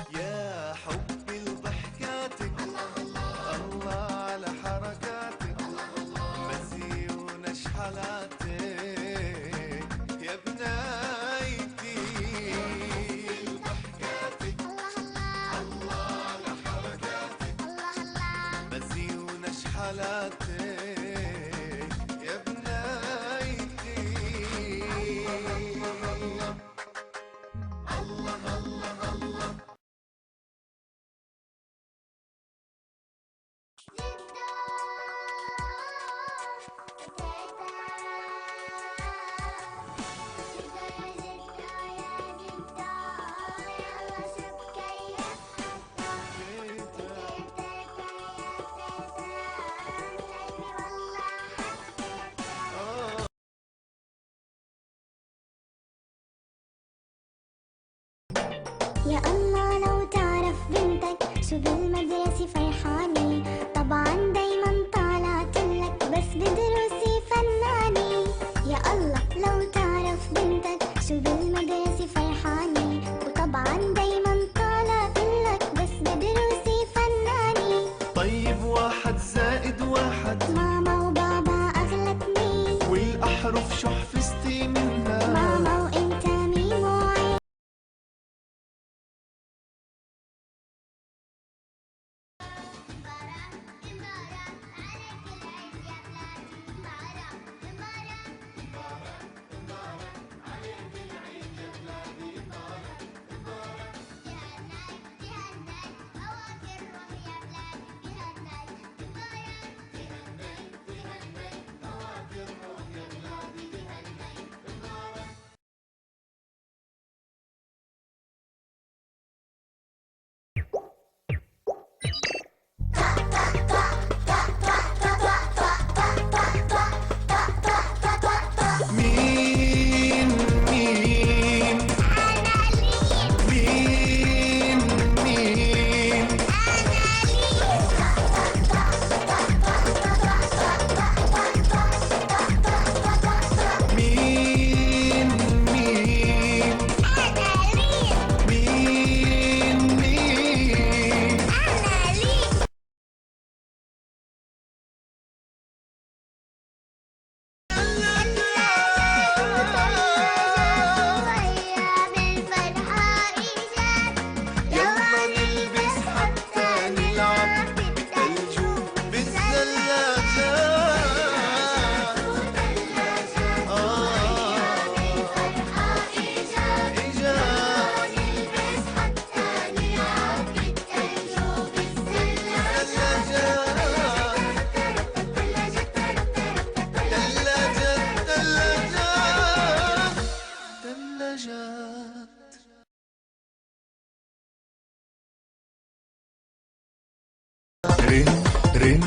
يا حبي لضحكاتك، الله على حركاتك، مزيونة شحلاتك يا بنايتي. لضحكاتك الله على حركاتك، مزيونة شحلاتك يا بنايتي. يا الله لو تعرف بنتك شو بالمدرسة فرحانة، طبعا دايما طالعتلك بس بدروسي فنانة. يا الله لو تعرف بنتك شو بالمدرسة فرحانة، وطبعا دايما طالعتلك بس بدروسي فنانة. طيب واحد زائد واحد، ماما وبابا أغلى اتنين، والأحرف شو حفظتي منها؟ ماما وإنت مين وعين. مين مين مين مين مين مين مين مين. يلا نلبس حتى نلعب بالثلج وبالثلاجات. ثلاجات. رن رن